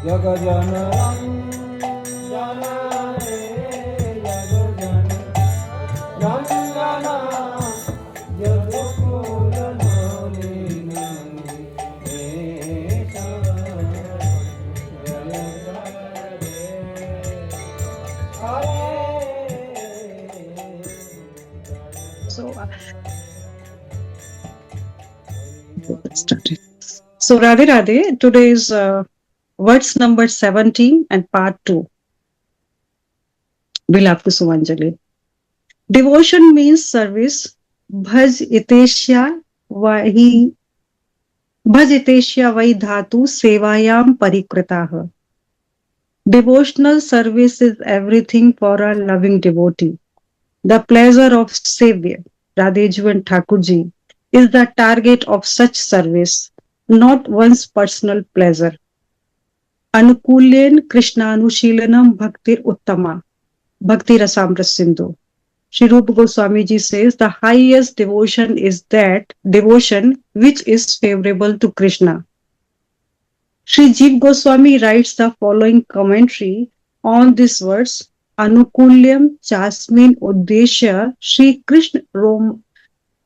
So, Radhe Radhe, today is words number 17 and part 2. Vilapa Kusumanjali. Devotion means service. Bhaj iteshya vahi dhatu sevayam parikritaha. Devotional service is everything for a loving devotee. The pleasure of Savior, Radhey-ju and Thakur-ji, is the target of such service, not one's personal pleasure. Anukulyena krishnanu bhakti-Uttama, Bhakti-rasamrita-sindhu. Sri Rupa Goswami ji says the highest devotion is that devotion which is favorable to Krishna. Sri Jiva Goswami writes the following commentary on these words. Anukulyam chasmin uddeshya Shri Krishna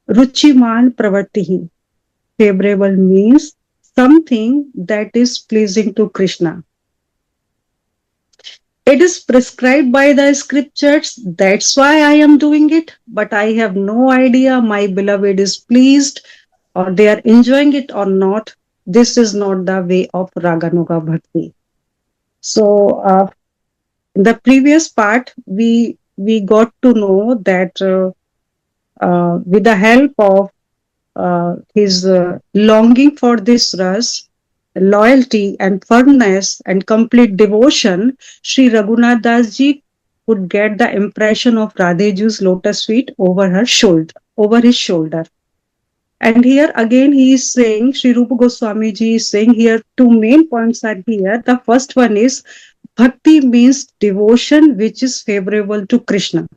ruchiman pravartihi. Favorable means something that is pleasing to Krishna. It is prescribed by the scriptures, that's why I am doing it, but I have no idea my beloved is pleased or they are enjoying it or not. This is not the way of Raganuga Bhakti. So, in the previous part, we got to know that with the help of his longing for this ras, loyalty and firmness and complete devotion, Sri Raghunath Das Ji could get the impression of Radhe-ju's lotus feet over his shoulder. And here again he is saying, Sri Rupa Goswami Ji is saying here, two main points are here. The first one is Bhakti means devotion which is favorable to Krishna.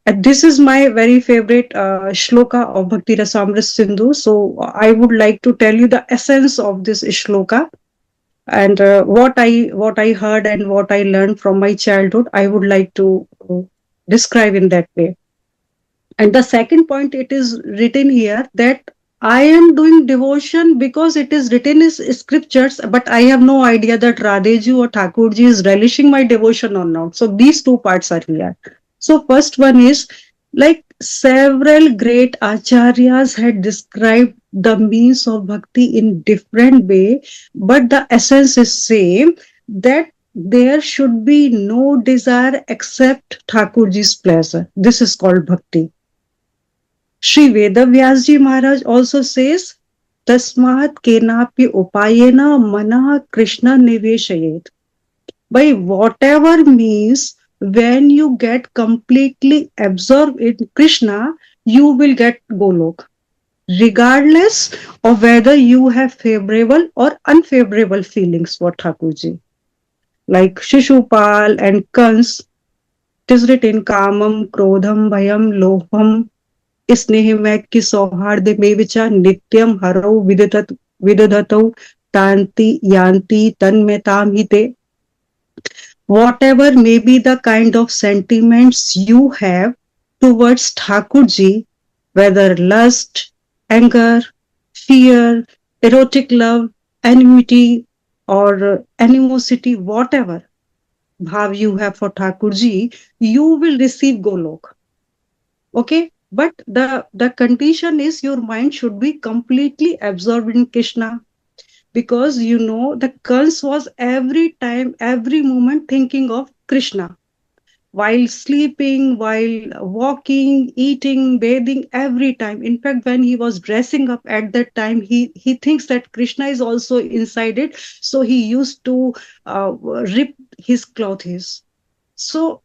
And this is my very favorite shloka of Bhakti-rasamrita-sindhu. So I would like to tell you the essence of this shloka and what I heard and what I learned from my childhood. I would like to describe in that way. And the second point, it is written here that I am doing devotion because it is written in scriptures, but I have no idea that Radhe-ju or Thakur-ji is relishing my devotion or not. So these two parts are here. So first one is, like several great acharyas had described the means of bhakti in different way, but the essence is same, that there should be no desire except Thakur-ji's pleasure. This is called bhakti. Sri Vedavyas Ji Maharaj also says, Tasmat kenapi upayena mana Krishna niveshayet. By whatever means, when you get completely absorbed in Krishna, you will get Golok, regardless of whether you have favorable or unfavorable feelings for Thakurji. Like Shishupal and Kans, it is written Kamam, Krodham, Bhayam, Loham, स्नेह में कि सौहार्द में विचा नित्यम हरो विदधतौ तांति यांति तन्मेताम हिते. Whatever may be the kind of sentiments you have towards Thakurji, whether lust, anger, fear, erotic love, enmity or animosity, whatever bhav you have for Thakurji, you will receive Golok. Okay? But the condition is your mind should be completely absorbed in Krishna. Because you know the Kans was every time, every moment thinking of Krishna. While sleeping, while walking, eating, bathing, every time. In fact, when he was dressing up at that time, he thinks that Krishna is also inside it. So he used to rip his clothes. So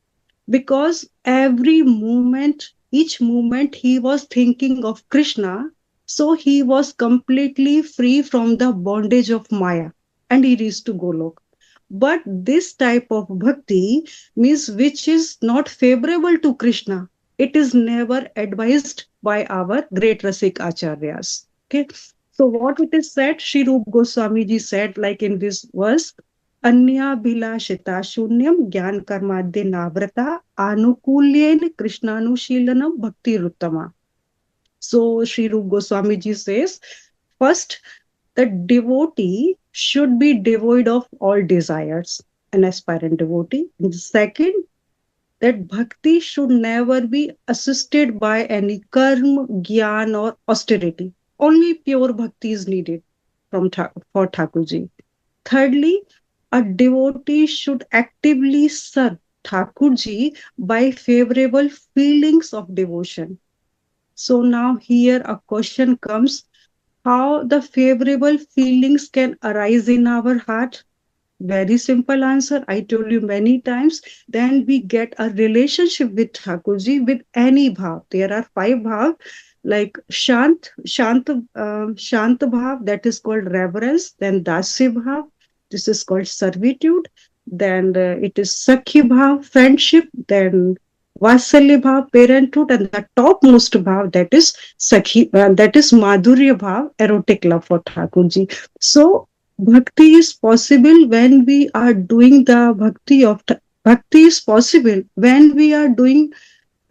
because every moment, each moment he was thinking of Krishna, so he was completely free from the bondage of Maya and he reached to Golok. But this type of bhakti means which is not favorable to Krishna. It is never advised by our great Rasik Acharyas. Okay. So what it is said, Sri Rupa Goswami ji said, like in this verse, Anyabhilashita shunyam gyan karmadya navrata anukulyen krishnanu bhakti-rasamrita-sindhu. So Sri Rupa Goswami ji says, first, the devotee should be devoid of all desires, an aspirant devotee. And second, that bhakti should never be assisted by any karma, gyan, or austerity. Only pure bhakti is needed for Thakurji. Thirdly, a devotee should actively serve Thakurji by favorable feelings of devotion. So now here a question comes, how the favorable feelings can arise in our heart? Very simple answer. I told you many times. Then we get a relationship with Thakurji with any bhav. There are five bhav, like Shant bhav, that is called reverence. Then Dasya bhav, this is called servitude. Then it is Sakhi bhav, friendship. Then Vatsalya bhav, parenthood, and the topmost bhav, that is that is Madhurya bhav, erotic love for Thakurji. So bhakti is possible when we are doing the bhakti is possible when we are doing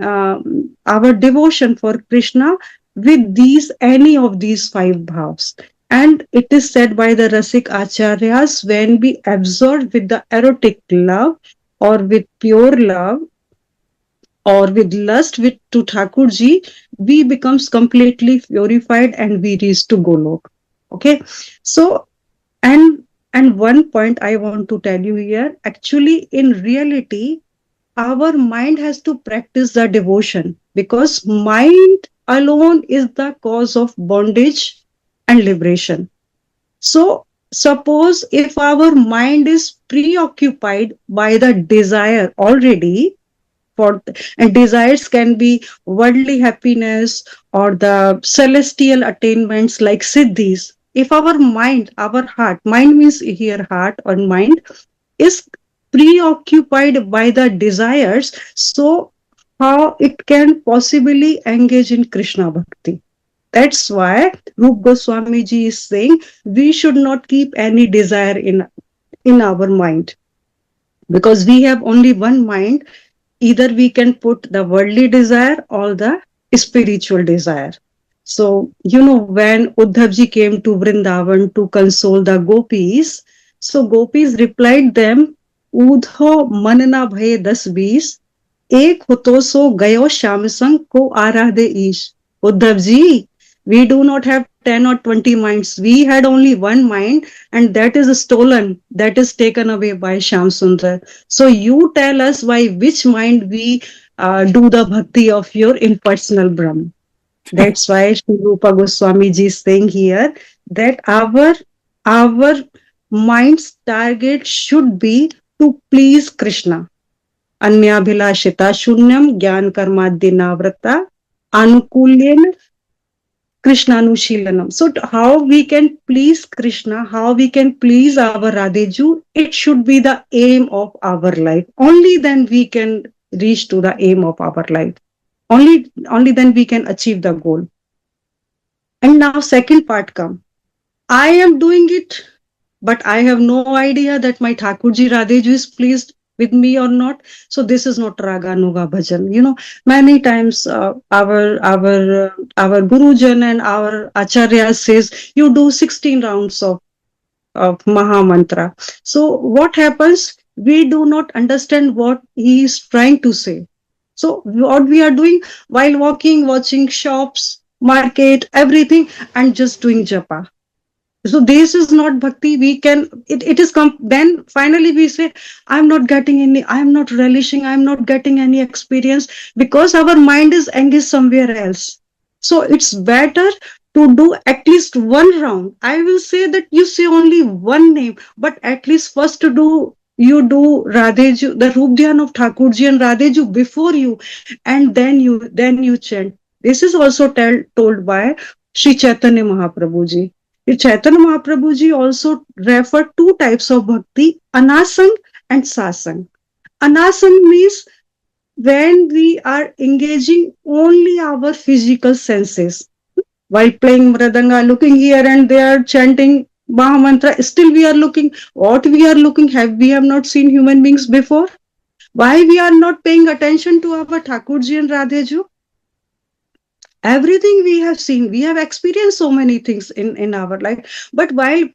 our devotion for Krishna with these any of these five bhavs. And it is said by the Rasik Acharyas, when we absorb with the erotic love or with pure love or with lust with to Thakurji, we becomes completely purified and we reach to Golok. Okay, so and one point I want to tell you here, actually in reality, our mind has to practice the devotion, because mind alone is the cause of bondage and liberation. So suppose if our mind is preoccupied by the desire already, for and desires can be worldly happiness or the celestial attainments like siddhis. If our mind, our heart, mind means here heart or mind, is preoccupied by the desires, so how it can possibly engage in Krishna bhakti? That's why Rup Goswami ji is saying we should not keep any desire in our mind, because we have only one mind. Either we can put the worldly desire or the spiritual desire. So, when Uddhavji came to Vrindavan to console the gopis, so gopis replied them, Udho manna bhaye das bees, ek hoto so gayo shamsang ko aradhe ish. Uddhavji, we do not have 10 or 20 minds. We had only one mind, and that is stolen, that is taken away by Sham Sundar. So you tell us by which mind we do the bhakti of your impersonal Brahma. That's why Sri Rupa Goswami ji is saying here that our mind's target should be to please Krishna. Anyabhilashita shunyam gyan karmadya navrata anukulyena krishnanu. So how we can please Krishna, how we can please our Radhey-ju, it should be the aim of our life. Only then we can reach to the aim of our life. Only then we can achieve the goal. And now second part come. I am doing it, but I have no idea that my Thakurji Radhey-ju is pleased with me or not. So this is not Raganuga bhajan. Many times our Gurujan and our Acharya says you do 16 rounds of Maha Mantra. So what happens? We do not understand what he is trying to say. So what we are doing while walking, watching shops, market, everything, and just doing japa. So this is not bhakti. We can, it is, then finally we say, I'm not getting any, I'm not relishing, I'm not getting any experience, because our mind is engaged somewhere else. So it's better to do at least one round. I will say that you say only one name, but at least first you do Radhey-ju, the Rup Dhyan of Thakurji and Radhey-ju before you, and then you chant. This is also told by Sri Chaitanya Mahaprabhu ji. Chaitanya Mahaprabhu ji also referred two types of bhakti, anasang and sasang. Anasang means when we are engaging only our physical senses. While playing mridanga, looking here and there, chanting Maha mantra, still we are looking, what we are looking, we have not seen human beings before? Why we are not paying attention to our Thakurji and Radheju? Everything we have seen, we have experienced so many things in our life. But while,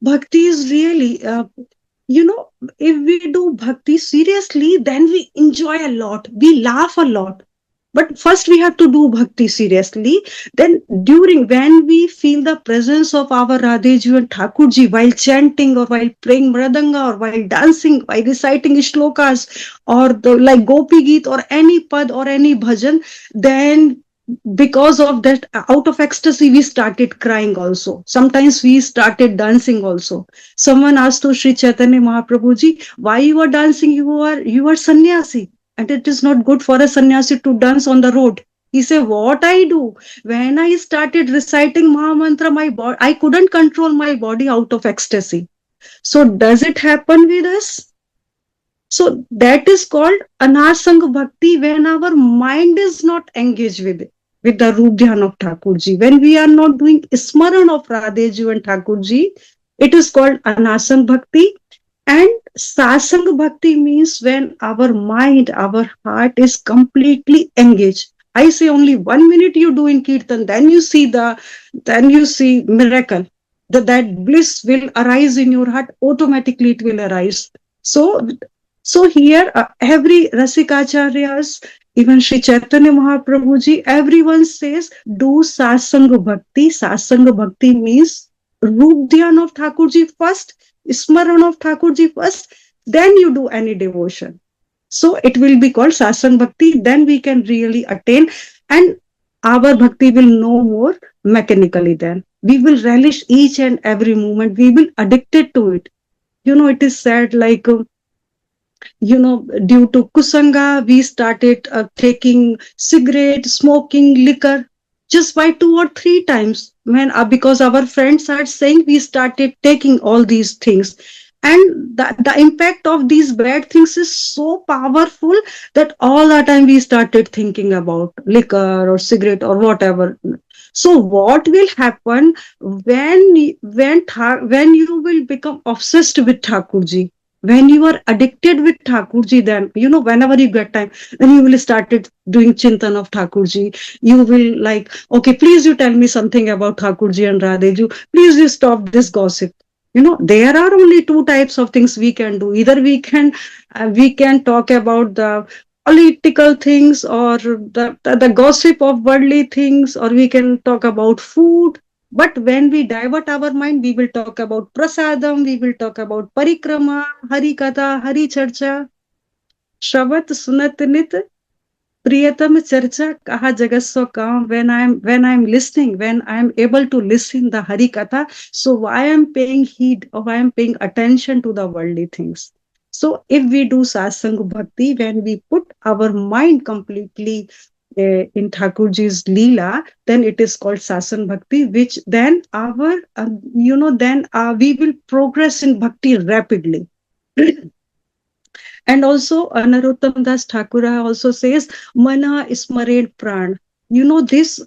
bhakti is really, if we do bhakti seriously, then we enjoy a lot, we laugh a lot. But first we have to do bhakti seriously. Then during, when we feel the presence of our Radheju and Thakurji while chanting or while playing mradanga or while dancing, while reciting shlokas or the like gopi geet or any pad or any bhajan, then because of that, out of ecstasy we started crying also. Sometimes we started dancing also. Someone asked to Sri Chaitanya Mahaprabhu ji, why you are dancing? You are sannyasi, and it is not good for a sannyasi to dance on the road. He said, what I do? When I started reciting Mahamantra, I couldn't control my body out of ecstasy. So does it happen with us? So that is called anasang bhakti, when our mind is not engaged with the Roop Dhyan of Thakurji. When we are not doing Smaran of Radheju and Thakurji, it is called anasang bhakti. And sasang bhakti means when our mind, our heart is completely engaged. I say only 1 minute you do in kirtan, then you see miracle. That bliss will arise in your heart, automatically it will arise. So, so here, every Rasikacharyas, even Sri Chaitanya Mahaprabhuji, everyone says, do sasang bhakti. Sasang bhakti means Roop Dhyan of Thakurji first, Smaran of Thakurji first, then you do any devotion. So it will be called Sasang Bhakti, then we can really attain, and our bhakti will no more mechanically then. We will relish each and every moment, we will addicted to it. It is said like, due to kusanga, we started taking cigarette, smoking, liquor just by 2 or 3 times. Because our friends are saying, we started taking all these things. And the impact of these bad things is so powerful that all the time we started thinking about liquor or cigarette or whatever. So what will happen when you will become obsessed with Thakurji? When you are addicted with Thakurji, then, whenever you get time, then you will started doing Chintan of Thakurji. You will like, okay, please you tell me something about Thakurji and Radheju. Please you stop this gossip. There are only two types of things we can do. Either we can talk about the political things or the gossip of worldly things, or we can talk about food. But when we divert our mind, we will talk about prasadam, we will talk about parikrama, hari katha, hari charcha, shravat sunat nit, priyatam charcha, kaha jagaswa kam. When I'm listening, when I'm able to listen the hari katha, so why I'm paying heed or why I'm paying attention to the worldly things. So if we do satsang bhakti, when we put our mind completely in Thakurji's Leela, then it is called Sasan Bhakti, which then we will progress in Bhakti rapidly. And also, Narottam Das Thakur also says, Mana Ismared Pran. This,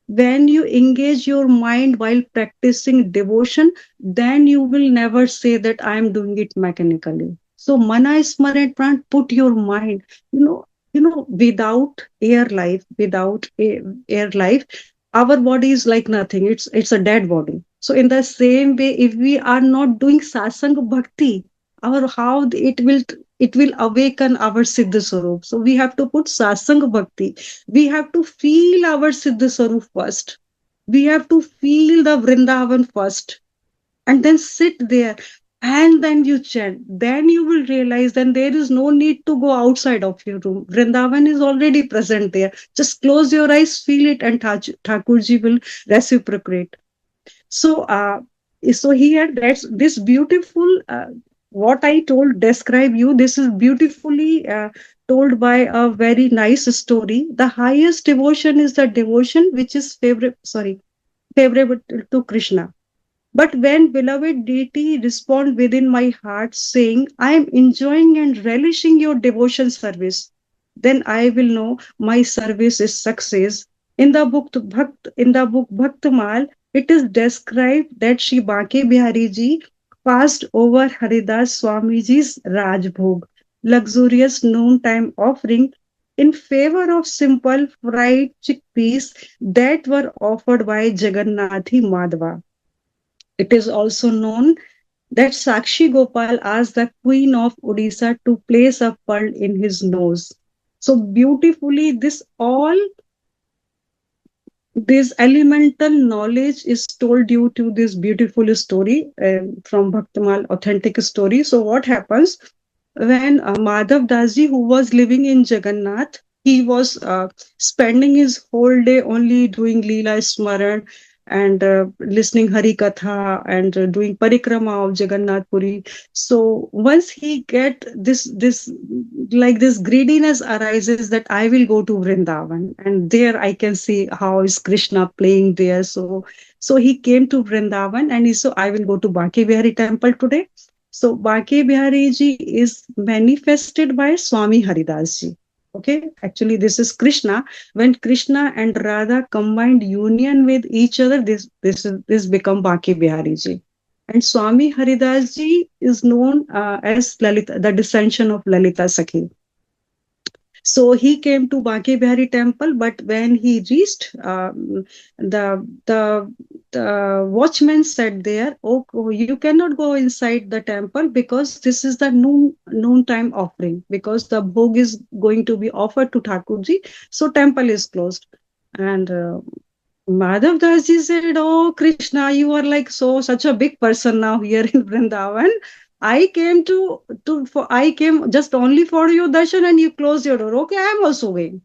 when you engage your mind while practicing devotion, then you will never say that I am doing it mechanically. So, Mana Ismared Pran, put your mind, without air life, our body is like nothing. It's a dead body. So, in the same way, if we are not doing Sasang Bhakti, our how it will awaken our Siddha Swarup. So we have to put Sasang Bhakti. We have to feel our Siddha Swarup first. We have to feel the Vrindavan first. And then sit there. And then you chant. Then you will realize then there is no need to go outside of your room. Vrindavan is already present there. Just close your eyes, feel it, and Thakurji will reciprocate. So, here that's this beautiful. What I told describe you. This is beautifully told by a very nice story. The highest devotion is the devotion which is favorable to Krishna. But when beloved deity respond within my heart, saying, "I am enjoying and relishing your devotion service," then I will know my service is success. In the book Bhaktamal, It is described that Shri Banki Bihari ji passed over Haridas Swamiji's Rajbhog, luxurious noontime offering, in favor of simple fried chickpeas that were offered by Jagannathi Madhava. It is also known that Sakshi Gopal asked the Queen of Odisha to place a pearl in his nose. So beautifully, this elemental knowledge is told due to this beautiful story from Bhaktamal authentic story. So what happens when Madhav Dasji, who was living in Jagannath, he was spending his whole day only doing Leela Smaran and listening Hari Katha and doing parikrama of Jagannath Puri. So once he get this greediness arises that I will go to Vrindavan and there I can see how is Krishna playing there. So he came to Vrindavan and he said, I will go to Banki Bihari temple today. So Banki Bihari ji is manifested by Swami Haridas ji. Okay, actually this is Krishna. When Krishna and Radha combined union with each other, this become Banki Bihari ji. And Swami Haridas ji is known as Lalita, the descension of Lalita Sakhi. So he came to Banki Bihari temple, but when he reached, the the the watchman said there, "Oh, you cannot go inside the temple because this is the noontime offering because the bhog is going to be offered to Thakurji, so temple is closed." And Madhav Das ji said, "Oh Krishna, you are like such a big person now here in Vrindavan. I came just only for your darshan and you closed your door. Okay, I am also going."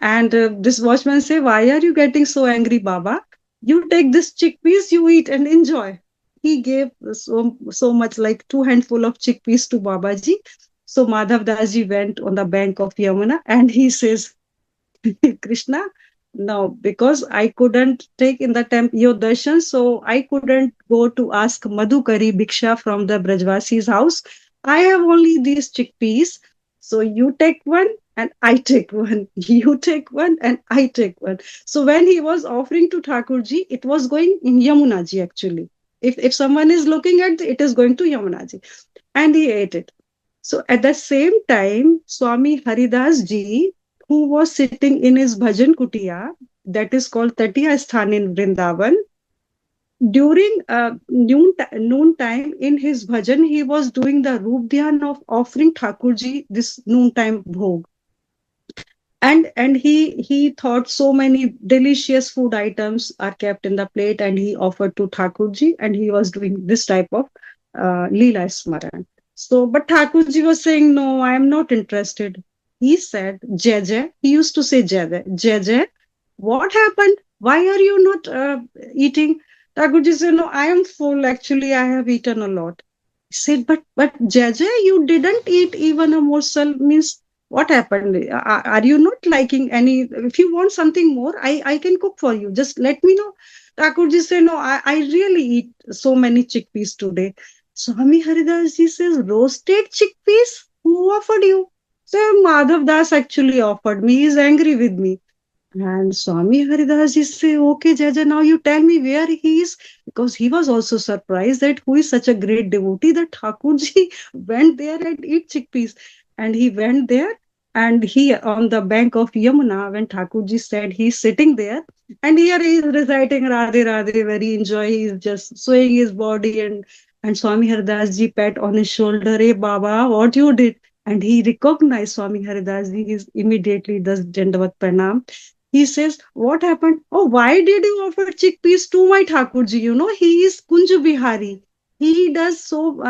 And this watchman say, "Why are you getting so angry, Baba? You take this chickpeas, you eat and enjoy." He gave so much like 2 handful of chickpeas to Babaji. So Madhav Das ji went on the bank of Yamuna and he says, Krishna, no, because I couldn't take in the temple your darshan, so I couldn't go to ask Madhukari Bhiksha from the Brajvasi's house. I have only these chickpeas, so you take one and I take one. You take one and I take one. So when he was offering to Thakurji, it was going in Yamunaji actually. If someone is looking at it is going to Yamunaji. And he ate it. So at the same time, Swami Haridas ji, who was sitting in his bhajan kutia, that is called Tatiya Sthan in Vrindavan, during noon time in his bhajan, he was doing the Roop Dhyan of offering Thakurji this noontime bhog. And he thought so many delicious food items are kept in the plate and he offered to Thakurji and he was doing this type of Leela Smaran. So, but Thakurji was saying, no, I am not interested. He said, Jai Jai. He used to say Jai Jai. Jai Jai, what happened? Why are you not eating? Thakurji said, no, I am full. Actually, I have eaten a lot. He said, but Jai Jai, you didn't eat even a morsel. Means what happened? Are you not liking any? If you want something more, I can cook for you. Just let me know. Thakurji said, no, I really eat so many chickpeas today. Swami Haridas ji says, roasted chickpeas? Who offered you? So Madhav Das actually offered me. He's angry with me. And Swami Haridas ji say, okay, Jaja, now you tell me where he is. Because he was also surprised that who is such a great devotee that Thakurji went there and eat chickpeas. And he went there and he on the bank of Yamuna, when Thakurji said he's sitting there, and here he is reciting Radhe Radhe, very enjoy. He is just swaying his body and Swami Haridas ji pat on his shoulder, hey Baba, what you did? And he recognized Swami Haridas ji. He immediately does Dandavat Pranam. He says, what happened? Oh, why did you offer chickpeas to my Thakurji? You know, he is Kunj Bihari. He does so,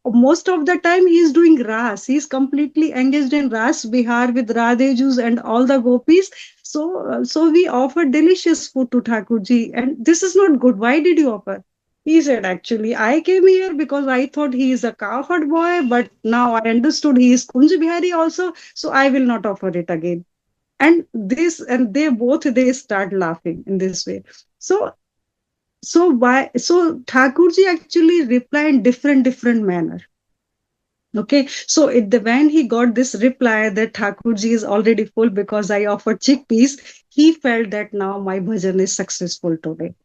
most of the time he is doing Ras. He is completely engaged in Ras Bihar with Radhey-ju and all the gopis. So we offer delicious food to Thakurji. And this is not good. Why did you offer? He said, actually, I came here because I thought he is a cowherd boy, but now I understood he is Kunj Bihari also, so I will not offer it again. And they start laughing in this way. So Thakurji actually replied in different manner. Okay, so when he got this reply that Thakurji is already full because I offered chickpeas, he felt that now my bhajan is successful today.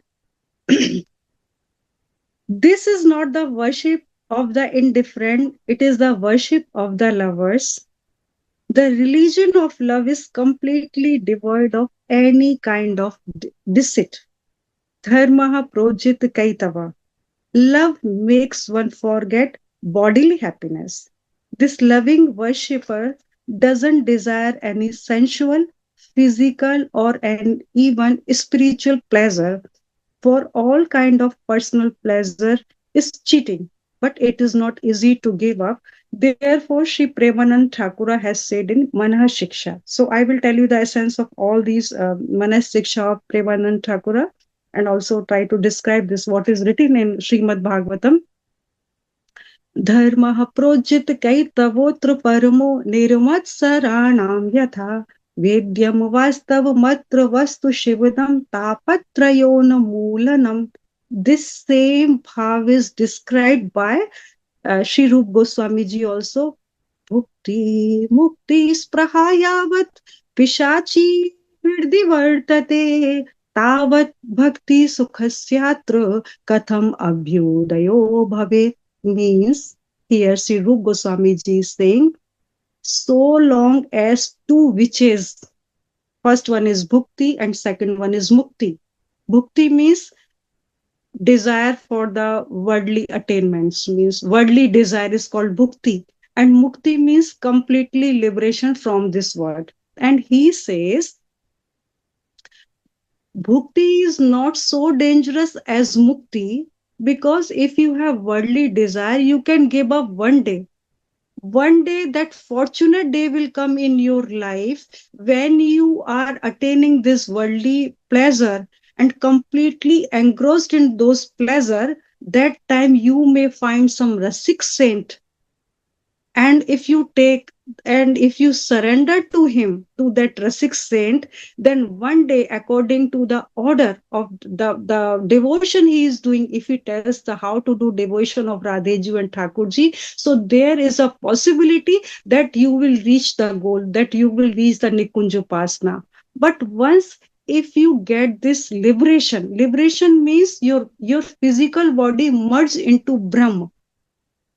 This is not the worship of the indifferent, it is the worship of the lovers. The religion of love is completely devoid of any kind of deceit. Dharmaha projit kaitava. Love makes one forget bodily happiness. This loving worshipper doesn't desire any sensual, physical, or even spiritual pleasure, for all kind of personal pleasure is cheating, but it is not easy to give up. Therefore, Sri Premanand Thakura has said in Manah Shiksha. So I will tell you the essence of all these Manah Shiksha of Premanand Thakura, and also try to describe this what is written in Srimad Bhagavatam. धर्मः प्रोज्झित कैतवोऽत्र परमो निर्मत्सराणां यथा वेद्यं वास्तवमत्र वस्तु शिवदं तापत्रयोन्मूलनम्. This same bhav is described by Sri Rup Goswami ji also. Bhukti mukti sprahayavat pishachi hridhi vartate tavat bhakti sukhasyatra katham abhyudayo bhavet. Means here Sri Rup Goswami ji is saying, so long as two witches, first one is bhukti and second one is mukti. Bhukti means desire for the worldly attainments, means worldly desire is called bhukti, and mukti means completely liberation from this world. And he says bhukti is not so dangerous as mukti, because if you have worldly desire, you can give up one day. One day, that fortunate day will come in your life when you are attaining this worldly pleasure and completely engrossed in those pleasure. That time you may find some rasik saint, and if you take and if you surrender to him, to that rasik saint, then one day, according to the order of the devotion he is doing, if he tells the how to do devotion of Radhey-ju and Thakur-ji, so there is a possibility that you will reach the goal, that you will reach the Nikunjapasana. But once if you get this liberation means your physical body merge into Brahma.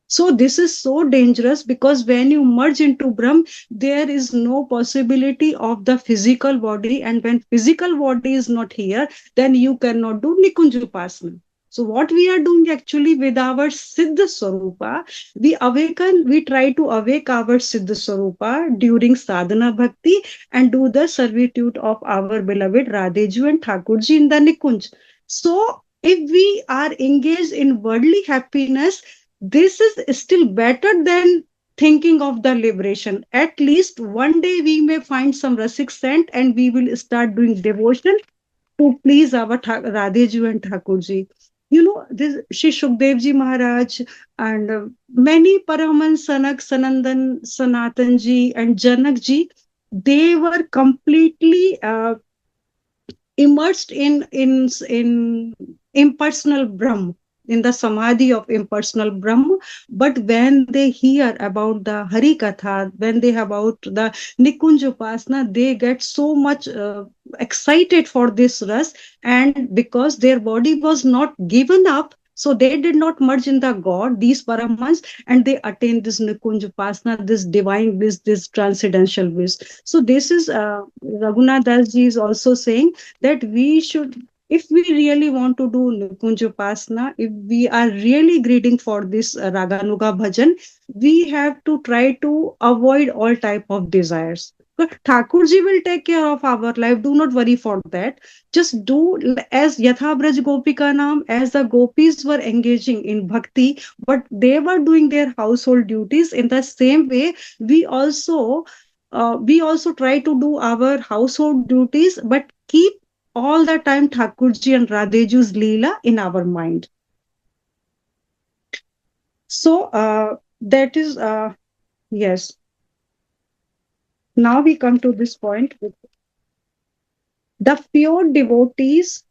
So this is so dangerous, because when you merge into Brahm, there is no possibility of the physical body. And when physical body is not here, then you cannot do Nikunjapasana. So what we are doing actually with our Siddha Swarupa, we try to awake our Siddha Swarupa during sadhana bhakti and do the servitude of our beloved Radhey-ju and Thakur-ji in the Nikunj. So if we are engaged in worldly happiness, this is still better than thinking of the liberation. At least one day we may find some rasik saint and we will start doing devotion to please our Radhey-ju and Thakur-ji. You know, this Shri Shukdev-ji Maharaj and many Paramahans, Sanak, Sanandan, Sanatan-ji and Janak-ji, they were completely immersed in impersonal Brahma, in the samadhi of impersonal Brahma. But when they hear about the Hari Katha, when they have about the Nikunjapasana, they get so much excited for this ras, and because their body was not given up, so they did not merge in the God, these Paramahans, and they attain this Nikunjapasana, this divine bliss, this transcendental bliss. So this is Raghunath Das ji is also saying that we should, if we really want to do Nikunjapasana, if we are really greeting for this Raganuga bhajan, we have to try to avoid all type of desires. But Thakurji will take care of our life. Do not worry for that. Just do as Yatha Braj Gopika Naam, as the gopis were engaging in bhakti, but they were doing their household duties. In the same way, we also try to do our household duties, but keep all the time Thakurji and Radheju's Leela in our mind. So that is, yes. Now we come to this point. The pure devotees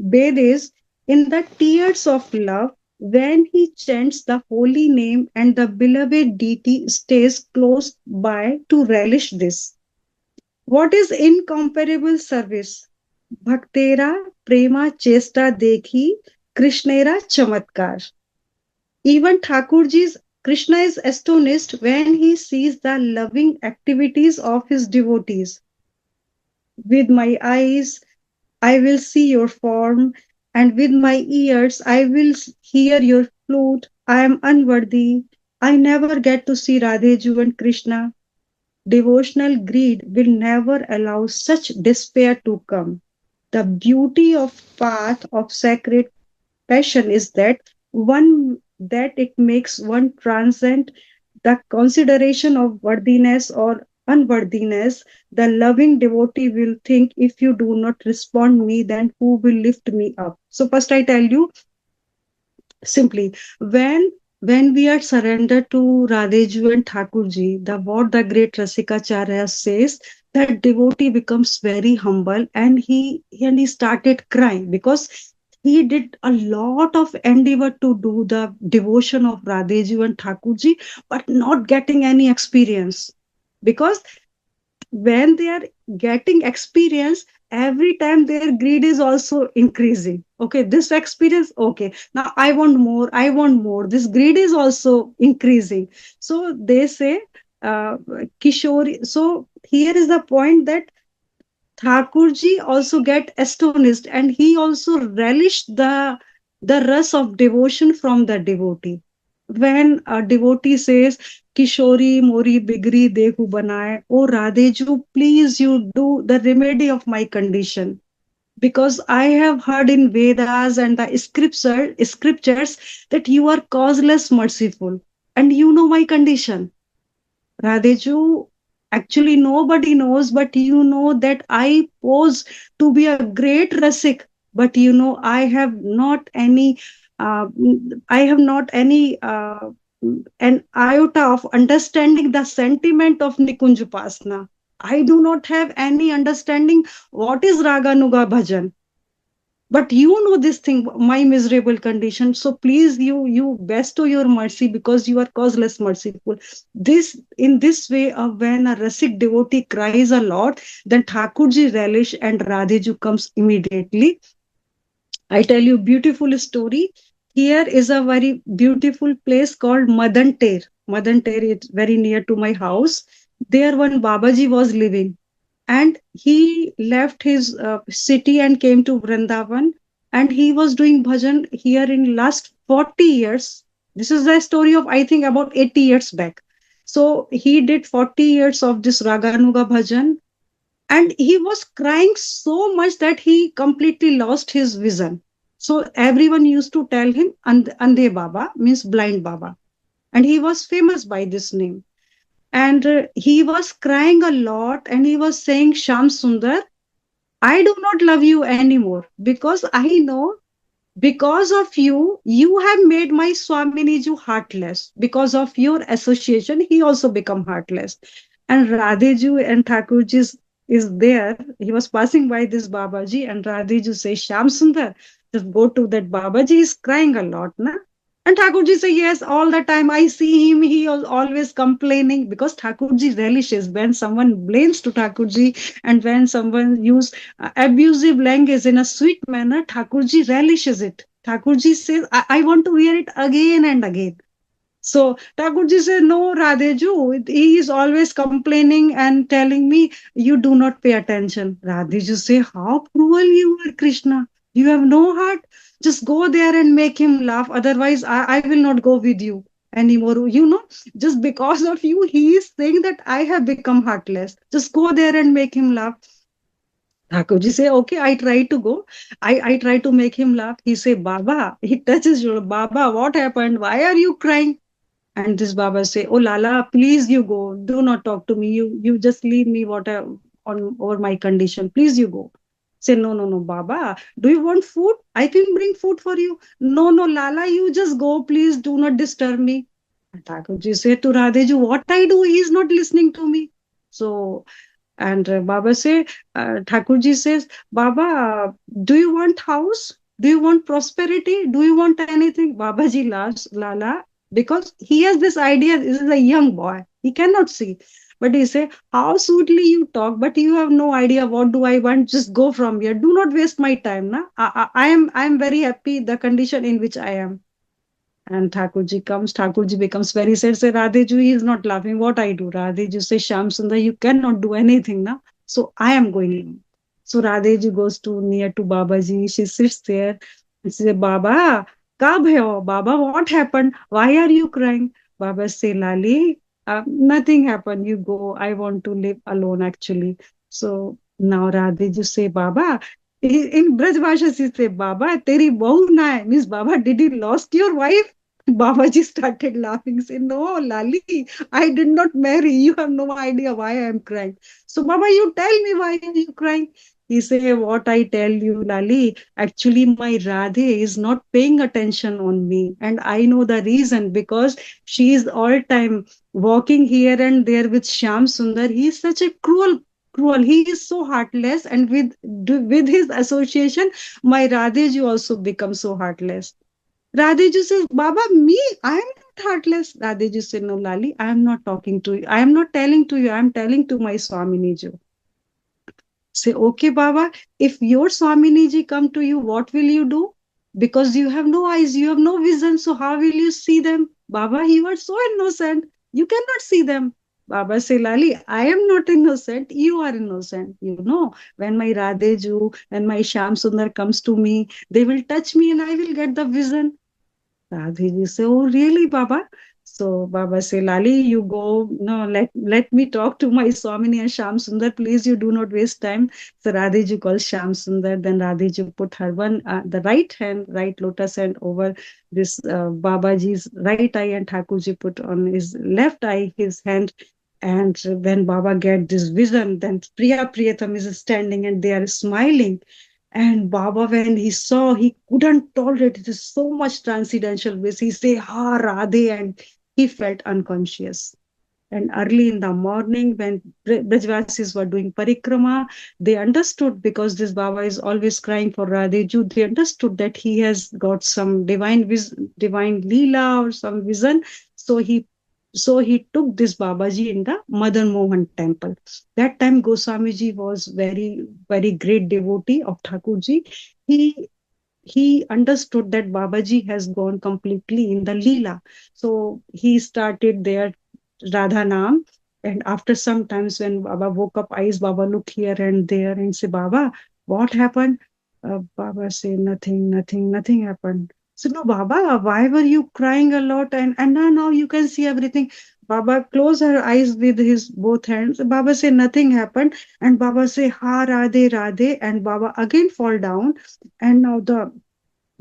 bathes in the tears of love when he chants the holy name, and the beloved deity stays close by to relish this. What is incomparable service? Bhaktera Prema Chesta Dekhi Krishnera Chamatkar. Even Thakurji's Krishna is astonished when he sees the loving activities of his devotees. With my eyes, I will see your form, and with my ears, I will hear your flute. I am unworthy. I never get to see Radhey-ju and Krishna. Devotional greed will never allow such despair to come. The beauty of path of sacred passion is that it makes one transcend the consideration of worthiness or unworthiness. The loving devotee will think, if you do not respond me, then who will lift me up? So first I tell you simply, when we are surrendered to Radheju and Thakurji, the what the great Rasikacharya says, that devotee becomes very humble, and he started crying because he did a lot of endeavor to do the devotion of Radheju and Thakurji, but not getting any experience. Because when they are getting experience, every time their greed is also increasing. Okay, this experience, okay, now I want more, I want more, this greed is also increasing. So they say, Kishori, so here is the point that Thakurji also get astonished, and he also relished the rus of devotion from the devotee. When a devotee says, Kishori Mori Bigri Dehu Banaye, oh Radheju, please you do the remedy of my condition. Because I have heard in Vedas and the scriptures that you are causeless merciful, and you know my condition. Radheju, actually nobody knows, but you know that I pose to be a great rasik, but you know uh, I have not any an iota of understanding the sentiment of Nikunjupasna. I do not have any understanding what is Raganuga Bhajan, but you know this thing, my miserable condition, so please you bestow your mercy, because you are causeless merciful. This in this way, when a rasik devotee cries a lot, then Thakurji relish and Radheju comes immediately. I tell you beautiful story. Here is a very beautiful place called Madan Ter is very near to my house. There one Babaji was living, and he left his city and came to Vrindavan, and he was doing bhajan here in last 40 years. This is the story of, I think, about 80 years back. So he did 40 years of this Raganuga bhajan, and he was crying so much that he completely lost his vision. So everyone used to tell him Andhe Baba, means blind Baba, and he was famous by this name. And he was crying a lot, and he was saying, Sham Sundar, I do not love you anymore, because I know, because of you, you have made my Swaminiju heartless. Because of your association, he also become heartless. And Radheju and Thakurji is there. He was passing by this Babaji, and Radheju says, Sham Sundar, just go to that Babaji, he's crying a lot, na? And Thakurji say, yes, all the time I see him, he is always complaining, because Thakurji relishes when someone blames to Thakurji, and when someone use abusive language in a sweet manner, Thakurji relishes it. Thakurji says, I want to hear it again and again. So Thakurji said, no, Radheju, he is always complaining and telling me, you do not pay attention. Radheju say, how cruel you are, Krishna. You have no heart. Just go there and make him laugh. Otherwise, I will not go with you anymore. You know, just because of you, he is saying that I have become heartless. Just go there and make him laugh. Thakurji say, okay, I try to go. I try to make him laugh. He say, Baba, he touches your Baba. What happened? Why are you crying? And this Baba say, oh Lala, please you go. Do not talk to me. You just leave me on over my condition. Please you go. Say, no, Baba. Do you want food? I can bring food for you. No, Lala, you just go. Please do not disturb me. And Thakurji say to Radheju, what I do, he is not listening to me. So, and Baba say, Thakurji says, Baba, do you want house? Do you want prosperity? Do you want anything? Babaji laughs, Lala, because he has this idea. This is a young boy. He cannot see. But he say, how sweetly you talk, but you have no idea what do I want. Just go from here. Do not waste my time. Na? I am very happy the condition in which I am. And Thakurji comes, Thakurji becomes very sad. Say, Radheju, he is not laughing. What I do? Radheju say, Shyam Sundar, you cannot do anything now. So I am going in. So Radheju goes to near to Babaji. She sits there and she says, Baba, kab hai ho? Baba, what happened? Why are you crying? Baba say, Lali, nothing happened. You go. I want to live alone actually. So now Radheju say, Baba, in Braj Bhasha, she say, Baba, teri bahu na hai. Means, Baba, did you lost your wife? Babaji started laughing, say, no, Lali, I did not marry. You have no idea why I am crying. So, Baba, you tell me why are you crying? He say, what I tell you, Lali, actually my Radhe is not paying attention on me. And I know the reason because she is all time walking here and there with Shyam Sundar. He is such a cruel. He is so heartless. And with his association, my Radheji also becomes so heartless. Radheju says, Baba, me, I am not heartless. Radheju said, no, Lali, I am not talking to you. I am not telling to you. I am telling to my Swaminiji. Say, okay, Baba, if your Swaminiji come to you, what will you do? Because you have no eyes, you have no vision. So how will you see them? Baba, you are so innocent. You cannot see them. Baba say, Lali, I am not innocent. You are innocent. You know, when my Radheju and my Sham Sundar comes to me, they will touch me and I will get the vision. Radhiji say, oh, really, Baba? So Baba say, Lali, you go, no, let me talk to my Swamini and Sham Sundar. Please, you do not waste time. So Radhiji calls Sham Sundar. Then Radhiji put her the right hand, right lotus hand over this Babaji's right eye, and Thakurji put on his left eye his hand. And when Baba get this vision, then Priya-Priyatam is standing and they are smiling. And Baba, when he saw, he couldn't tolerate it. Is so much transcendental bliss. He say, "Ha, Radhe," and he felt unconscious. And early in the morning, when Brajvasis were doing parikrama, they understood because this Baba is always crying for Radheju. They understood that he has got some divine leela or some vision. So he took this Babaji in the Madan Mohan temple. That time Goswamiji was very great devotee of Thakurji. He he understood that Babaji has gone completely in the Leela. So he started there Radha Nam. And after some times when Baba woke up, eyes, Baba look here and there and say, Baba, what happened? Baba say, nothing happened. So, no, Baba, why were you crying a lot? And now you can see everything. Baba close her eyes with his both hands. Baba say, nothing happened. And Baba say, Ha, Radhe, Radhe. And Baba again fall down. And now the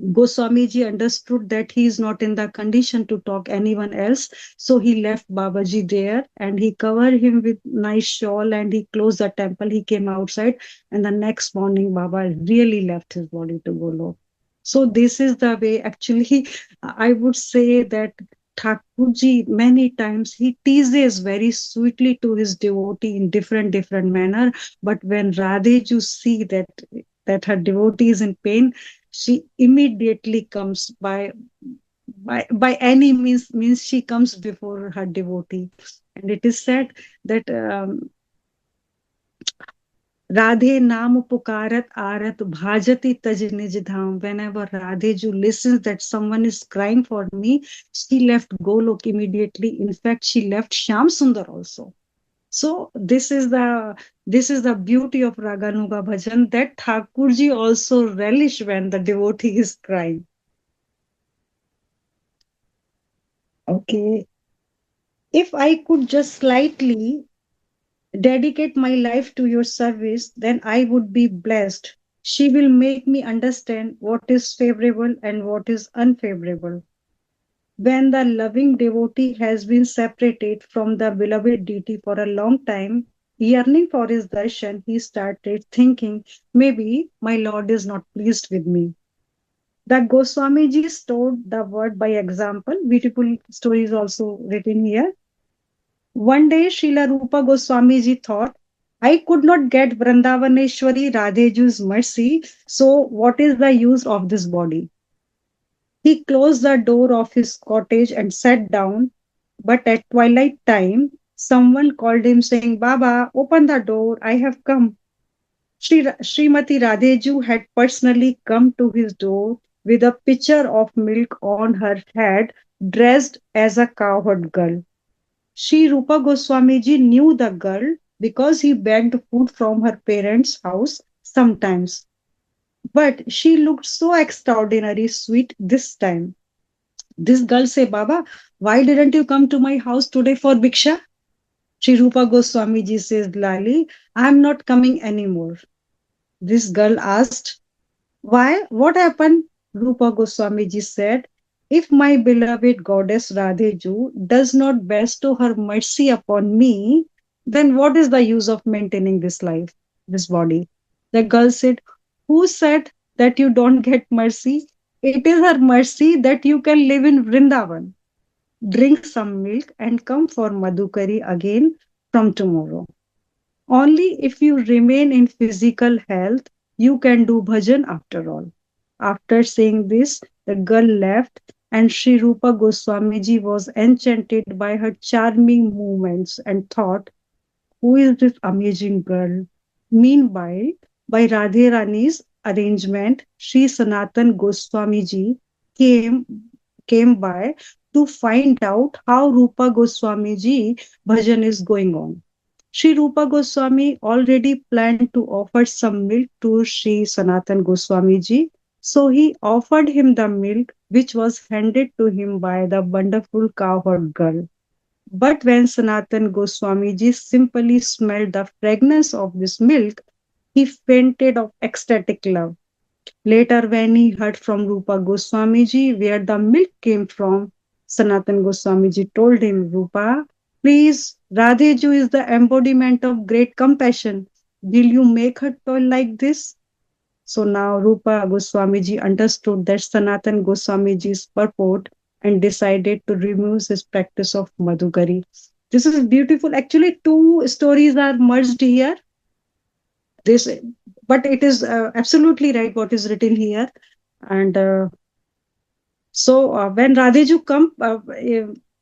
Goswamiji understood that he is not in the condition to talk anyone else. So he left Babaji there and he covered him with nice shawl and he closed the temple. He came outside and the next morning Baba really left his body to go low. So this is the way actually I would say that Thakurji many times he teases very sweetly to his devotee in different manner. But when Radheju see that her devotee is in pain, she immediately comes by any means she comes before her devotee. And it is said that Radhe Nam Pukarat Arat Bhajati Taj Nij Dham. Whenever Radheju listens that someone is crying for me, she left Golok immediately. In fact, she left Shyam Sundar also. So this is the beauty of Raganuga Bhajan that Thakurji also relish when the devotee is crying. Okay. If I could just slightly dedicate my life to your service, then I would be blessed. She will make me understand what is favorable and what is unfavorable. When the loving devotee has been separated from the beloved deity for a long time, yearning for his darshan, he started thinking, maybe my Lord is not pleased with me. The Goswamiji stored the word by example. Beautiful story is also written here. One day, Srila Rupa Goswamiji thought, I could not get Vrindavaneshwari Radheju's mercy, so what is the use of this body? He closed the door of his cottage and sat down, but at twilight time, Someone called him saying, Baba, open the door, I have come. Srimati Radhey-ju had personally come to his door with a pitcher of milk on her head, dressed as a cowherd girl. Sri Rupa Goswami ji knew the girl because he begged food from her parents' house sometimes. But she looked so extraordinary sweet this time. This girl say, Baba, why didn't you come to my house today for Bhiksha? Sri Rupa Goswami ji says, Lali, I am not coming anymore. This girl asked, why? What happened? Rupa Goswami ji said, if my beloved goddess Radheju does not bestow her mercy upon me, then what is the use of maintaining this life, this body? The girl said, who said that you don't get mercy? It is her mercy that you can live in Vrindavan. Drink some milk and come for Madhukari again from tomorrow. Only if you remain in physical health, you can do bhajan after all. After saying this, the girl left, and Sri Rupa Goswami ji was enchanted by her charming movements and thought, who is this amazing girl? Meanwhile, by Radhe Rani's arrangement, Sri Sanatan Goswami ji came, came by to find out how Rupa Goswami ji bhajan is going on. Sri Rupa Goswami already planned to offer some milk to Sri Sanatan Goswami ji, so he offered him the milk which was handed to him by the wonderful cowherd girl. But when Sanatan Goswami ji simply smelled the fragrance of this milk, he fainted of ecstatic love. Later, when he heard from Rupa Goswami ji where the milk came from, Sanatan Goswami ji told him, Rupa, please, Radheju is the embodiment of great compassion. Will you make her toil like this? So now Rupa Goswami ji understood that Sanatan Goswami ji's purport and decided to remove his practice of Madhukari. This is beautiful. Actually, two stories are merged here. This, but it is absolutely right what is written here. And when Radheju come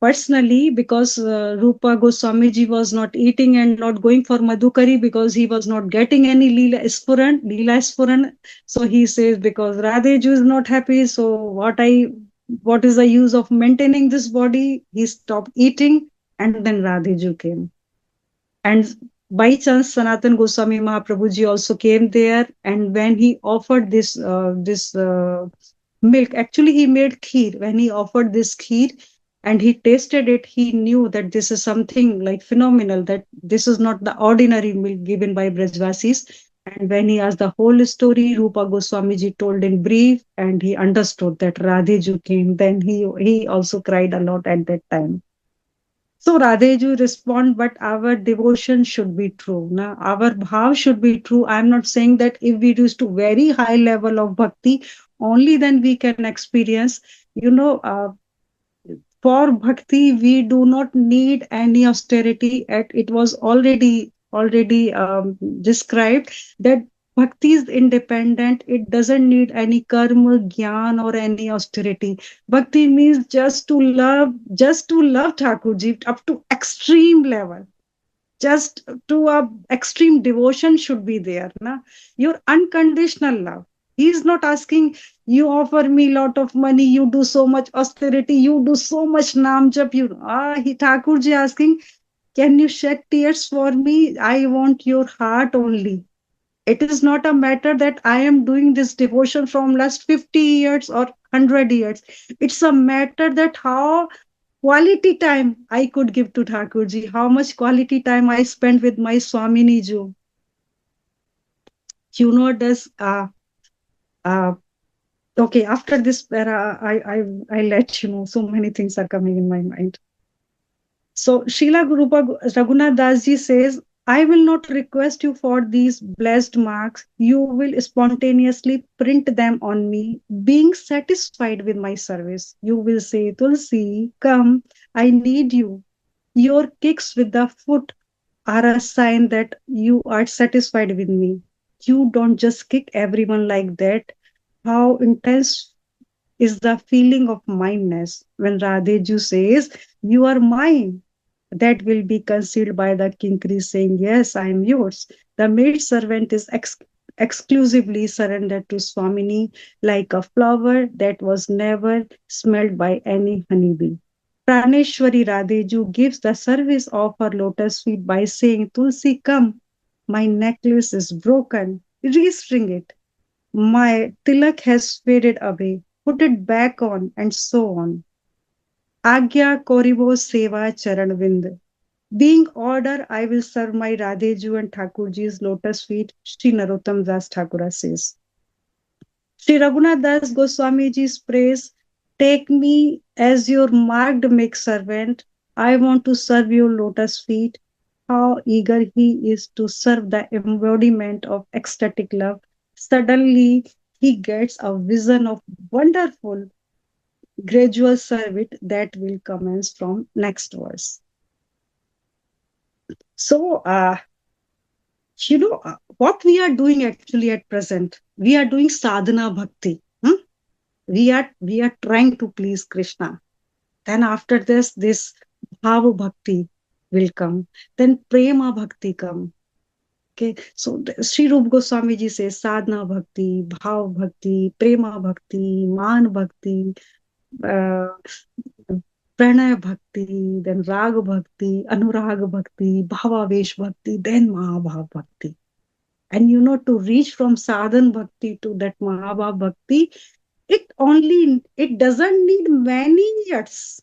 personally, because Rupa Goswami ji was not eating and not going for Madhukari because he was not getting any Leela Spuran. So he says, because Radheju is not happy, so what is the use of maintaining this body? He stopped eating, and then Radheju came. And by chance, Sanatan Goswami Mahaprabhuji also came there. And when he offered this milk, actually he made kheer. When he offered this kheer and he tasted it, he knew that this is something like phenomenal, that this is not the ordinary milk given by Brajvasis. And when he asked the whole story, Rupa Goswami ji told in brief, and he understood that Radheju came. Then he also cried a lot at that time. So Radheju respond, but our devotion should be true. Na? Our bhav should be true. I'm not saying that if we reach to very high level of bhakti, only then we can experience, for bhakti, we do not need any austerity. It was already described that bhakti is independent. It doesn't need any karma, gyan, or any austerity. Bhakti means just to love Thakurji up to extreme level. Just to a extreme devotion should be there. Na? Your unconditional love. He is not asking, you offer me lot of money, you do so much austerity, you do so much naam jap. Thakurji asking, can you shed tears for me? I want your heart only. It is not a matter that I am doing this devotion from last 50 years or 100 years. It's a matter that how quality time I could give to Thakurji, how much quality time I spent with my Swamini Ju. Does okay, after this para, I let you know, so many things are coming in my mind. So Srila Raghunath Das ji says, I will not request you for these blessed marks. You will spontaneously print them on me, being satisfied with my service. You will say, Tulsi, come, I need you. Your kicks with the foot are a sign that you are satisfied with me. You don't just kick everyone like that. How intense is the feeling of mindness when Radheju says, you are mine. that will be concealed by the kinkari saying, "Yes, I am yours." The maid servant is exclusively surrendered to Swamini like a flower that was never smelled by any honeybee. Praneshwari Radheju gives the service of her lotus feet by saying, "Tulsi, come, my necklace is broken. Restring it. My tilak has faded away. Put it back on," and so on. Agya Koribo Seva Charanvind. Being order, I will serve my Radheju and Thakurji's lotus feet, Sri Narottam Das Thakura says. Sri Raghunath Das Goswamiji's praise, "Take me as your marked make servant. I want to serve your lotus feet." How eager he is to serve the embodiment of ecstatic love. Suddenly, he gets a vision of wonderful gradual service that will commence from next verse. So, what we are doing actually at present, we are doing sadhana bhakti. We are trying to please Krishna. Then after this bhava bhakti will come. Then prema bhakti come. Okay, so Sri Rup Goswami ji says sadhana bhakti, bhav bhakti, prema bhakti, man bhakti, uh, pranay bhakti, then rag bhakti, anurag bhakti, bhavavesh bhakti, then mahabhav bhakti. And to reach from sadhan bhakti to that mahabhav bhakti, it doesn't need many years.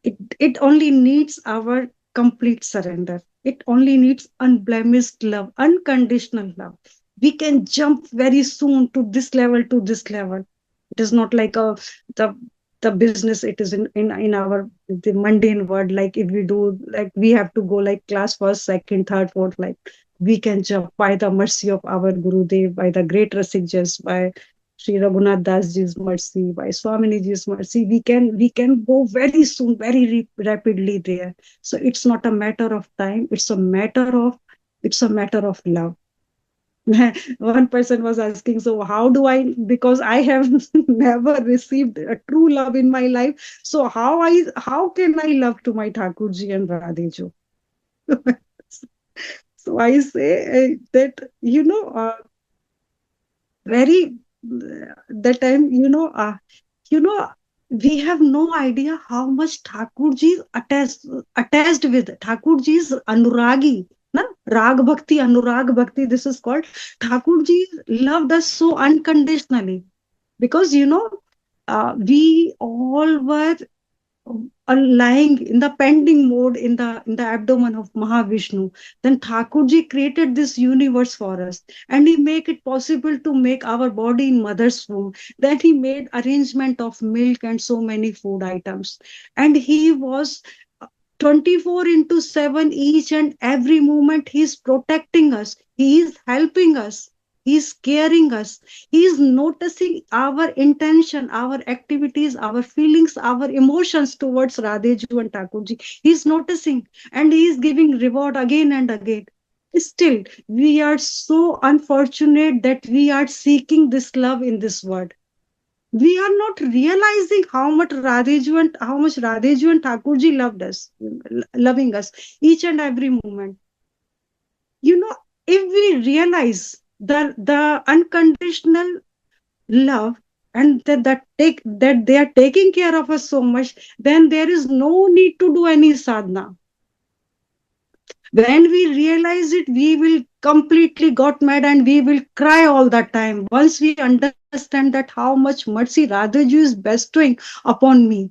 It only needs our complete surrender. It only needs unblemished love, unconditional love. We can jump very soon to this level, to this level. It is not like the the business it is in our the mundane world. Like if we do, like we have to go like class first, second, third, fourth. Like we can jump by the mercy of our Gurudev, by the great Rasikjas, by Sri Raghunath Das Ji's mercy, by Swamini Ji's mercy, we can go very soon, very rapidly there. So it's not a matter of time; it's a matter of love. One person was asking, "So how do I? Because I have never received a true love in my life. So how can I love to my Thakurji and Radheju?" So I say that very that time you know we have no idea how much Thakurji is attached with Thakurji is anuragi, na rag bhakti, anurag bhakti, this is called. Thakurji loved us so unconditionally because we all were lying in the pending mode in the abdomen of Mahavishnu. Then Thakurji created this universe for us, and he make it possible to make our body in mother's womb. Then he made arrangement of milk and so many food items, and he was 24 into 7 each and every moment. He is protecting us, he is helping us, he is caring us, he is noticing our intention, our activities, our feelings, our emotions towards Radheju and Thakurji. He is noticing and he is giving reward again and again. Still, we are so unfortunate that we are seeking this love in this world. We are not realizing how much Radheju and Thakurji loved us, loving us each and every moment. If we realize the unconditional love, and that they are taking care of us so much, then there is no need to do any sadhana. When we realize it, we will completely got mad and we will cry all the time once we understand that how much mercy Radheju is bestowing upon me,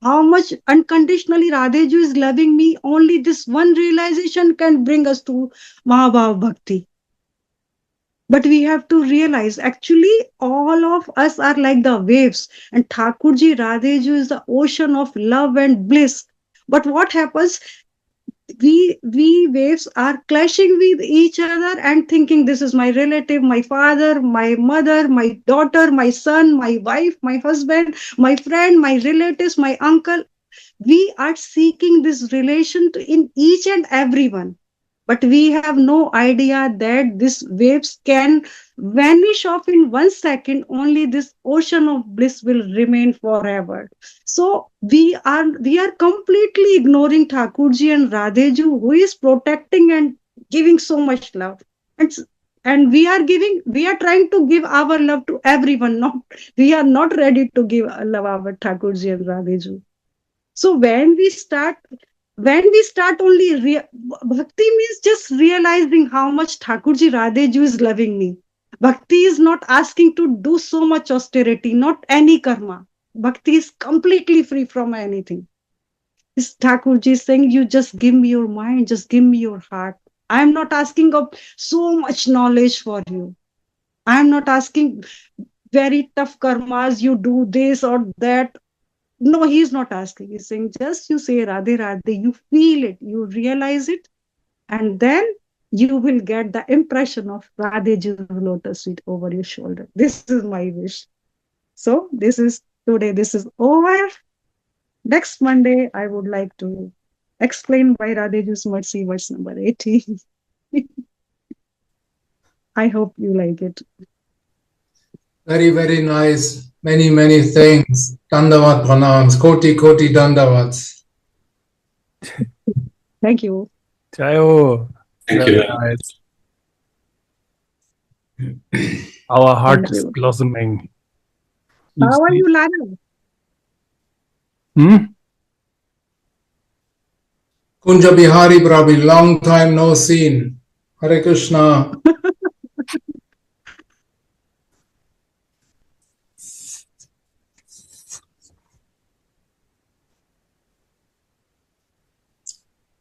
how much unconditionally Radheju is loving me. Only this one realization can bring us to Mahabhav Bhakti. But we have to realize actually all of us are like the waves, and Thakurji Radheju is the ocean of love and bliss. But what happens? We waves are clashing with each other and thinking, this is my relative, my father, my mother, my daughter, my son, my wife, my husband, my friend, my relatives, my uncle. We are seeking this relation in each and everyone. But we have no idea that these waves can vanish off in 1 second. Only this ocean of bliss will remain forever. So we are completely ignoring Thakurji and Radhey-ju, who is protecting and giving so much love. And and we are trying to give our love to everyone. Not we are not ready to give love our Thakurji and Radhey-ju. So when we start bhakti means just realizing how much Thakurji Radhey-ju is loving me. Bhakti is not asking to do so much austerity, not any karma. Bhakti is completely free from anything. This Thakurji is saying, you just give me your mind, just give me your heart. I am not asking of so much knowledge for you. I am not asking very tough karmas, you do this or that. No, he's not asking. He's saying, just you say Radhe Radhe, you feel it, you realize it, and then you will get the impression of Radheju's lotus feet over your shoulder. This is my wish. So this is today, this is over. Next Monday, I would like to explain why Radheju's mercy, verse number 80. I hope you like it. Very, very nice. Many, many thanks. Dandavat pranams. Koti, koti dandavats. Thank you. Jayo. Thank Very you. nice. Our heart Thank is you. blossoming. How are you, Lana? Kunja Bihari Prabhu, long time no seen. Hare Krishna.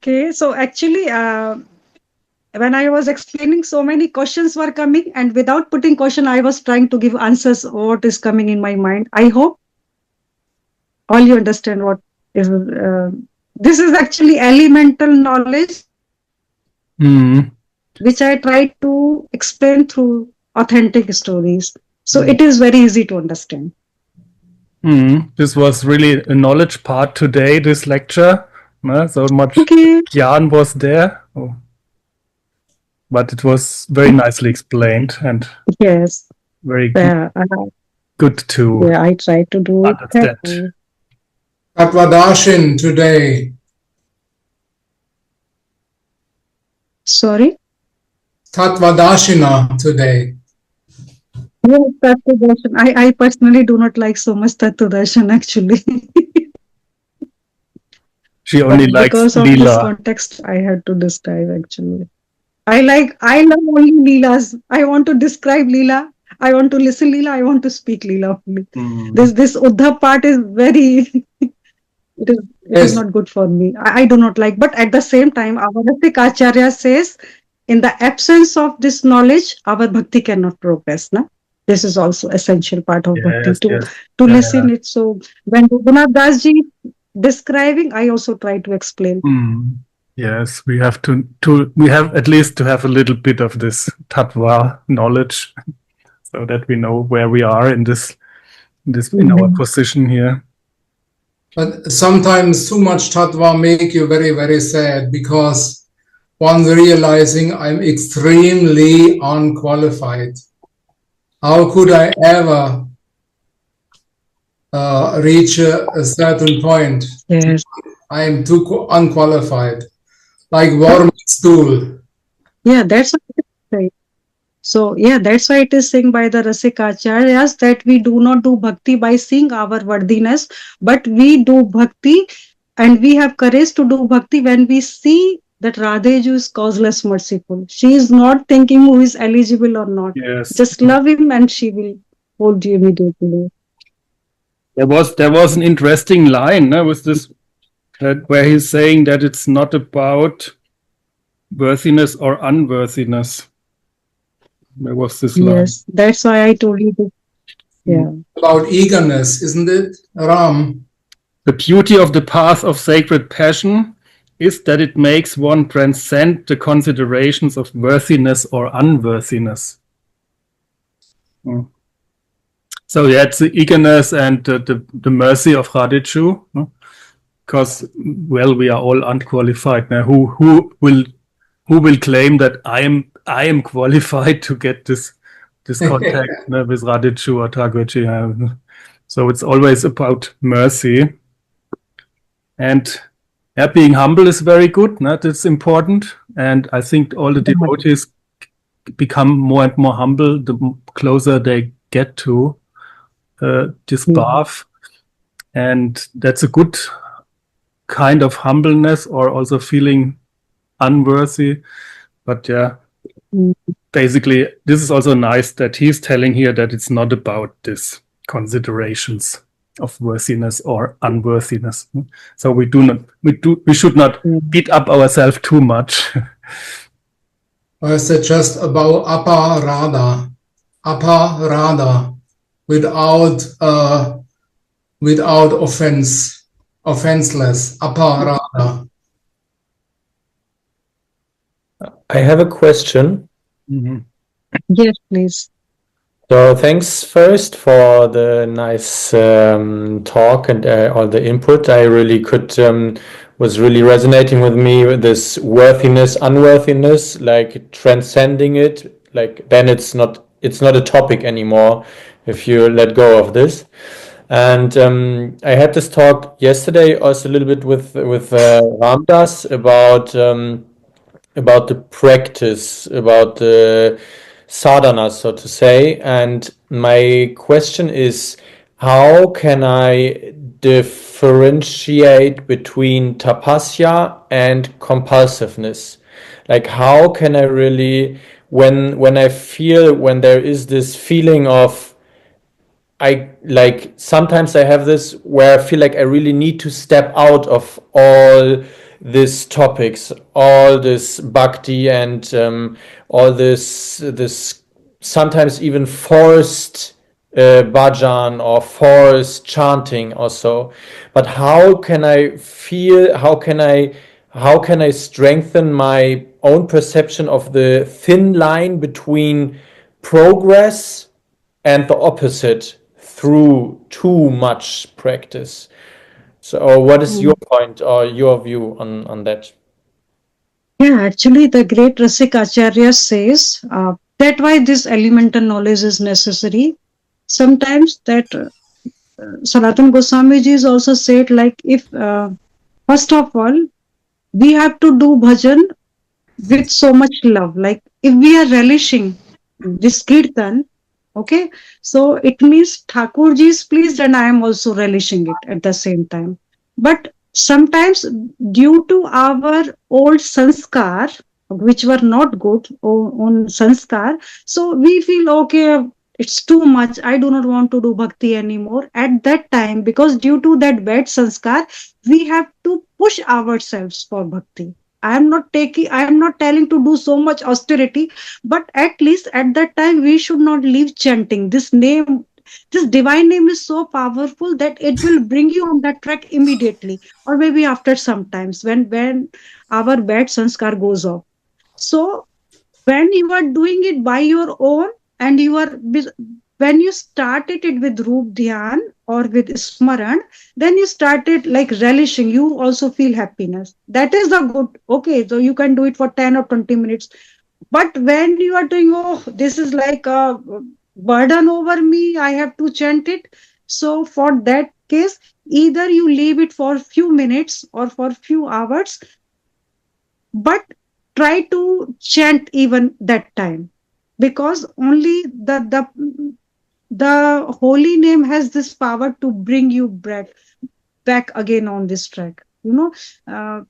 Okay, so actually, when I was explaining, so many questions were coming, and without putting question, I was trying to give answers what is coming in my mind. I hope all you understand what is. This is actually elemental knowledge, which I try to explain through authentic stories. So it is very easy to understand. This was really a knowledge part today, this lecture. So much Gyan was there. Oh. But it was very nicely explained and yes, very good to I try to do understand. it. Tattva Darshan today. Sorry? Tattva Darshana today. Yes, Tattva Darshan. I personally do not like so much Tattva Darshan actually. She only likes because of Leela. this context, I had to describe actually. I love only Leelas. I want to describe Leela. I want to listen Leela. I want to speak Leela only. This Uddhav part is very, it is not good for me. I do not like. But at the same time, our Rasik Acharya says, in the absence of this knowledge, our bhakti cannot progress. Na? This is also essential part of bhakti to listen it. So when Raghunath Das ji describing, I also try to explain. Yes, we have we have at least to have a little bit of this tattva knowledge, so that we know where we are in this in our position here. But sometimes too much tattva make you very, very sad, because one realizing I'm extremely unqualified. How could I ever reach a certain point? Yes. I am too unqualified, like worm stool. Yeah, that's what it is saying. So, yeah, that's why it is saying by the Rasik Acharyas that we do not do bhakti by seeing our worthiness, but we do bhakti and we have courage to do bhakti when we see that Radheju is causeless merciful. She is not thinking who is eligible or not. Yes. Just love him and she will hold you immediately. There was an interesting line with this, where he's saying that it's not about worthiness or unworthiness. There was this line. Yes, that's why I told you this. Yeah. About eagerness, isn't it, Ram? The beauty of the path of sacred passion is that it makes one transcend the considerations of worthiness or unworthiness. So yeah, it's the eagerness and the mercy of Radhey-ju, because well, we are all unqualified now. Who will who will claim that I am qualified to get this contact with Radhey-ju or Thakur-ji. So it's always about mercy. And being humble is very good. That's important. And I think all the devotees become more and more humble the closer they get to this path. And that's a good kind of humbleness, or also feeling unworthy. But basically, this is also nice that he's telling here that it's not about this considerations of worthiness or unworthiness. So we should not beat up ourselves too much. Or is it just about aparada, without offense, offenseless, aparada? I have a question. Yes, please. So thanks first for the nice talk and all the input. I really was really resonating with me with this worthiness, unworthiness, like transcending it. Like then it's not a topic anymore if you let go of this. And I had this talk yesterday also a little bit with Ramdas about the practice, about the sadhana, so to say. And my question is, how can I differentiate between tapasya and compulsiveness? Like, how can I really, when there is this feeling of, sometimes I have this where I feel like I really need to step out of all these topics, all this bhakti and all this sometimes even forced bhajan or forced chanting also. But how can I strengthen my own perception of the thin line between progress and the opposite through too much practice? So what is your point or your view on that? Yeah, actually, the great Rasik Acharya says that why this elemental knowledge is necessary. Sometimes that Sanatana Goswami ji is also said, like, if first of all, we have to do bhajan with so much love. Like, if we are relishing this kirtan, okay, so it means Thakur ji is pleased and I am also relishing it at the same time. But sometimes due to our old sanskar, which were not good on sanskar, so we feel, okay, it's too much, I do not want to do bhakti anymore at that time, because due to that bad sanskar, we have to push ourselves for bhakti. I am not telling to do so much austerity, but at least at that time we should not leave chanting. This divine name is so powerful that it will bring you on that track immediately, or maybe after some times when our bad sanskar goes off. So when you are doing it by your own, and when you started it with Roop Dhyan or with Smaran, then you started like relishing, you also feel happiness. That is the good. Okay, so you can do it for 10 or 20 minutes. But when you are doing, oh, this is like a burden over me, I have to chant it. So for that case, either you leave it for few minutes or for few hours, but try to chant even that time, because only the holy name has this power to bring you back again on this track. There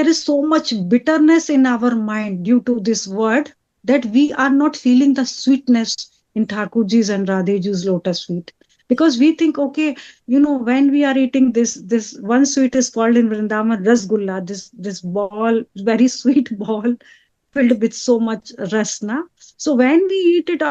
is so much bitterness in our mind due to this word, that we are not feeling the sweetness in Thakurji's and Radheju's lotus feet. Because we think, okay, when we are eating this one sweet is called in Vrindavan rasgulla, this ball, very sweet ball filled with so much rasna. So when we eat it,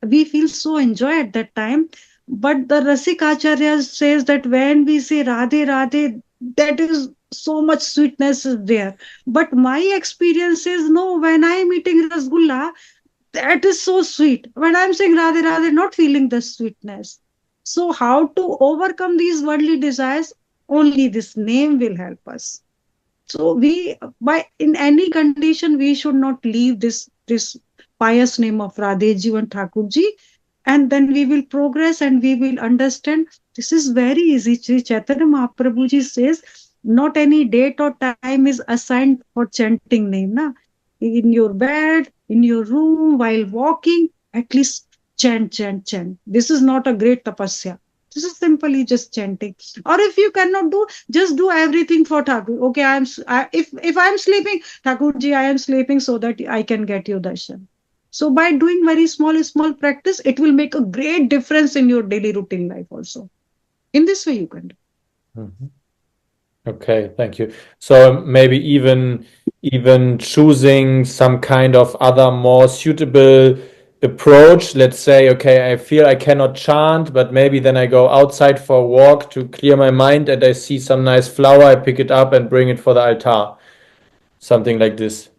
we feel so enjoy at that time. But the Rasik Acharya says that when we say Radhe Radhe, that is so much sweetness is there. But my experience is, no, when I am eating rasgulla, that is so sweet. When I'm saying Radhe Radhe, not feeling the sweetness. So how to overcome these worldly desires? Only this name will help us. So we, by in any condition, we should not leave this pious name of Radhey-ju and Thakur-ji, and then we will progress and we will understand. This is very easy. Sri Chaitanya Mahaprabhu ji says, not any date or time is assigned for chanting name. Na? In your bed, in your room, while walking, at least chant, chant, chant. This is not a great tapasya. This is simply just chanting. Or if you cannot do, just do everything for Thakur. Okay, if I'm sleeping, Thakurji, I am sleeping so that I can get you darshan. So by doing very small practice, it will make a great difference in your daily routine life also. In this way, you can do. Mhm. Okay, thank you. So maybe even choosing some kind of other more suitable approach. Let's say, okay, I feel I cannot chant, but maybe then I go outside for a walk to clear my mind and I see some nice flower, I pick it up and bring it for the altar. Something like this.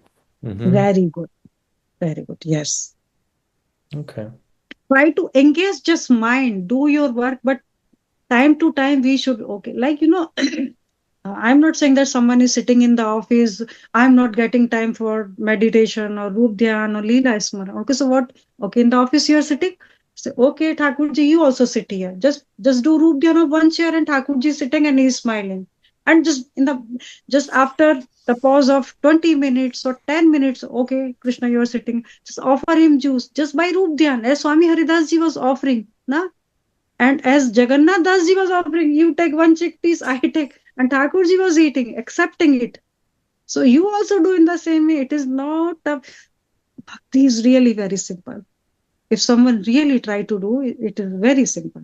Mhm. Very good. Very good. Yes. Okay. Try to engage just mind, do your work, but time to time we should, okay, like, I'm not saying that someone is sitting in the office, I'm not getting time for meditation or Rup Dhyan or Leela Smara. Okay, so what? Okay, in the office you are sitting. Say, okay, Thakurji, you also sit here. Just do Rup Dhyan of one chair and Thakurji is sitting and he is smiling. And just after the pause of 20 minutes or 10 minutes, okay, Krishna, you are sitting. Just offer him juice. Just by Rup Dhyan, as Swami Haridas ji was offering. Na? And as Jagannath Das ji was offering, you take one chickpeas, I take, and Thakurji was eating, accepting it. So you also do in the same way. It is not a bhakti is really very simple. If someone really try to do it, it is very simple.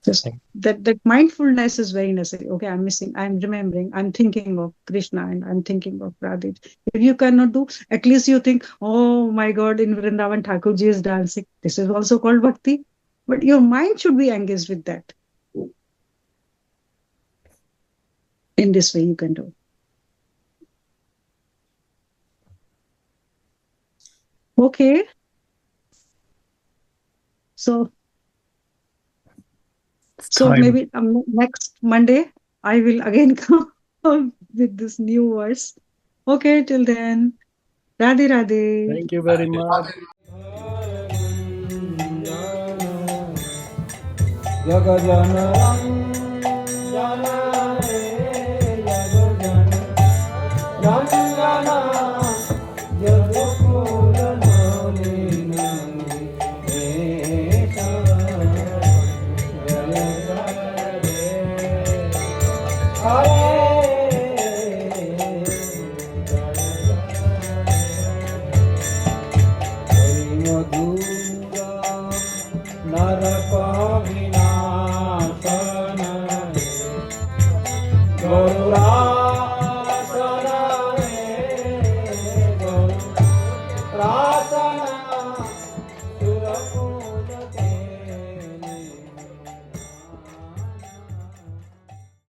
Just that mindfulness is very necessary. Okay, I'm missing, I'm remembering, I'm thinking of Krishna and I'm thinking of Radha. If you cannot do, at least you think, oh my God, in Vrindavan Thakurji is dancing. This is also called bhakti. But your mind should be engaged with that. In this way you can do. Okay. So Time. maybe next Monday I will again come with this new verse. Okay, till then. Radhe Radhe. Thank you very much. Nara